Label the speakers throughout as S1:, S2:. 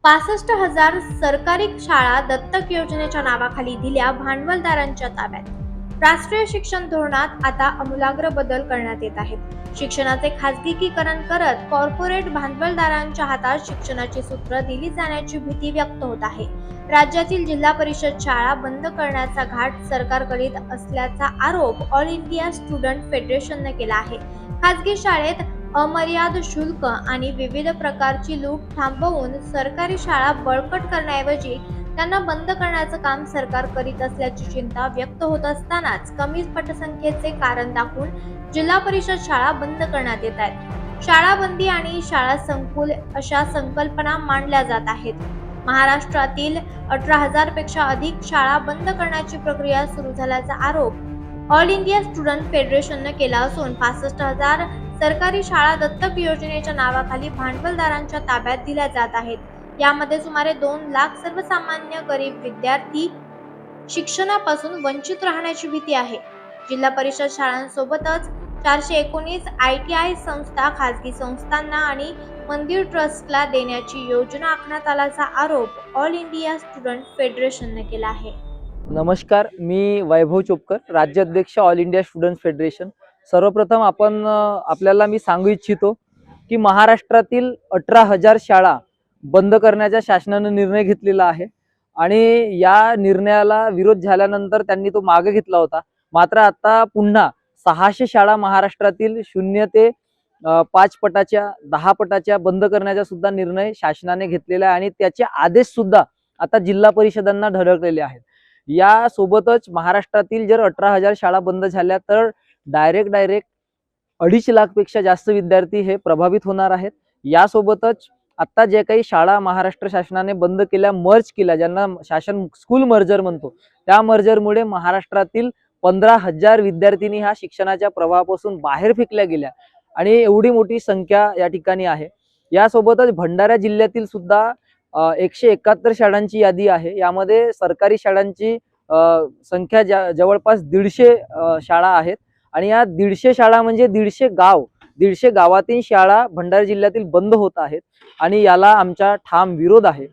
S1: 65,000 सरकारी शाळा दत्तक योजनेच्या नावाखाली दिल्या भांडवलदारांच्या ताब्यात. राष्ट्रीय शिक्षण धोरणात आता आमूलाग्र बदल करण्यात येत आहेत. शिक्षणाचे खासगीकरण करत कॉर्पोरेट भांडवलदारांच्या हातात शिक्षणाची सूत्र दिली जाण्याची भीती व्यक्त होत आहे. राज्यातील जिल्हा परिषद शाळा बंद करण्याचा घाट सरकार करीत असल्याचा आरोप ऑल इंडिया स्टुडंट फेडरेशनने केला आहे. खासगी शाळेत अमर्याद शुल्क आणि विविध प्रकारची लूट थांबवून सरकारी शाळा बळकट करण्याऐवजी त्यांना बंद करण्याचं काम सरकार करीत असल्याची चिंता व्यक्त होत असतानाच कमी पटसंख्येचे कारण दाखवून जिल्हा परिषद शाळा बंद करण्यात येत आहेत. शाळा बंदी आणि शाळा संकुल अशा संकल्पना मांडल्या जात आहेत. महाराष्ट्रातील 18,000 पेक्षा अधिक शाळा बंद करण्याची प्रक्रिया सुरू झाल्याचा आरोप ऑल इंडिया स्टुडंट फेडरेशनने केला असून 65,000 सरकारी शाळा दत्तक योजनेच्या नावाखाली भांडवलदारांच्या ताब्यात दिल्या जात आहेत. यामध्ये सुमारे 2 लाख सर्वसामान्य गरीब विद्यार्थी शिक्षणापासून वंचित राहण्याची भीती आहे. जिल्हा परिषद शाळांसोबतच 419 ITI संस्था खासगी संस्थांना आणि मंदिर ट्रस्टला देण्याची योजना आखण्यात आल्याचा आरोप ऑल इंडिया स्टुडंट फेडरेशनने केला आहे.
S2: नमस्कार, मी वैभव चोपकर, राज्याध्यक्ष ऑल इंडिया स्टुडंट फेडरेशन. सर्वप्रथम आपल्याला मी सांगू इच्छितो की महाराष्ट्रातील 18,000 शाळा बंद करण्याचा शासनाने निर्णय घेतलेला आहे आणि या निर्णयाला विरोध झाल्यानंतर त्यांनी तो मागे घेतला होता. मात्र आता पुन्हा 600 शाळा महाराष्ट्रातील 0 ते 5 पटाच्या 10 पटाच्या बंद करण्याचा सुद्धा निर्णय शासनाने घेतलेला आहे आणि त्याचे आदेश सुद्धा आता जिल्हा परिषदांना ठळकलेले आहेत. या सोबतच महाराष्ट्रातील जर 18,000 शाळा बंद झाल्या तर डायरेक्ट 2.5 लाख पेक्षा जास्त विद्यार्थी हे प्रभावित होणार आहेत. यासोबतच आता जे काही शाळा महाराष्ट्र शासनाने बंद केल्या, मर्ज केल्या, ज्यांना शासन स्कूल मर्जर म्हणतो, त्या मर्जरमुळे महाराष्ट्रातील 15,000 विद्यार्थिनी ह्या शिक्षणाच्या प्रवाहापासून बाहेर फेकल्या गेल्या आणि एवढी मोठी संख्या या ठिकाणी आहे. यासोबतच भंडारा जिल्ह्यातील सुद्धा 171 शाळांची यादी आहे. यामध्ये सरकारी शाळांची संख्या जवळपास 150 शाळा आहेत आणि या 150 शाळा म्हणजे 150 गावातील शाळा भंडारा जिल्ह्यातील बंद होत आहेत आणि याला आमचा ठाम विरोध आहे.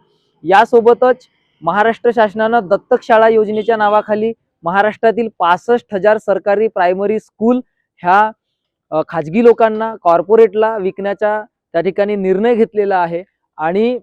S2: यासोबतच महाराष्ट्र शासनानं दत्तक शाळा योजनेच्या नावाखाली महाराष्ट्रातील 65,000 सरकारी प्रायमरी स्कूल ह्या खाजगी लोकांना, कॉर्पोरेटला विकण्याचा त्या ठिकाणी निर्णय घेतलेला आहे आणि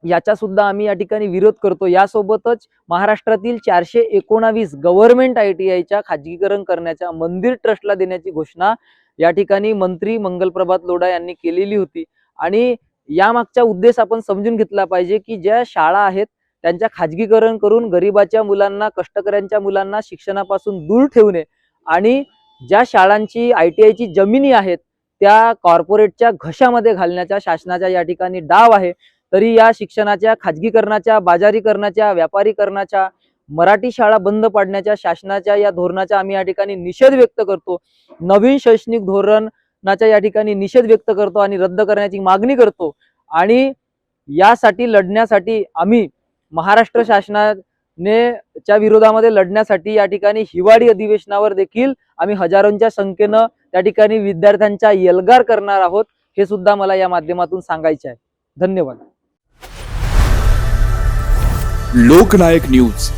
S2: याचा सुद्धा आम्ही या ठिकाणी विरोध करतो. यासोबतच महाराष्ट्रातील 419 गव्हर्नमेंट ITIच्या खाजगीकरण करण्याच्या, मंदिर ट्रस्टला देण्याची घोषणा या ठिकाणी मंत्री मंगलप्रभात लोढा यांनी केलेली होती आणि यामागचा उद्देश आपण समजून घेतला पाहिजे की ज्या शाळा आहेत त्यांच्या खाजगीकरण करून गरिबाच्या मुलांना, कष्टकऱ्यांच्या मुलांना शिक्षणापासून दूर ठेवणे आणि ज्या शाळांची ITIची जमिनी आहेत त्या कॉर्पोरेटच्या घशामध्ये घालण्याचा शासनाचा या ठिकाणी डाव आहे. तरी या शिक्षणाच्या खाजगीकरणाच्या, बाजारीकरणाच्या, व्यापारीकरणाच्या, मराठी शाळा बंद पाडण्याच्या शासनाच्या या धोरणाचा आम्ही या ठिकाणी निषेध व्यक्त करतो. नवीन शैक्षणिक धोरणाचा या ठिकाणी निषेध व्यक्त करतो आणि रद्द करण्याची मागणी करतो आणि यासाठी लढण्यासाठी आम्ही महाराष्ट्र शासनाने च्या विरोधामध्ये लढण्यासाठी या ठिकाणी हिवाळी अधिवेशनावर देखील आम्ही हजारोंच्या संख्येनं त्या ठिकाणी विद्यार्थ्यांचा एल्गार करणार आहोत. हे सुद्धा मला या माध्यमातून सांगायचे आहे. धन्यवाद.
S3: लोकनायक न्यूज.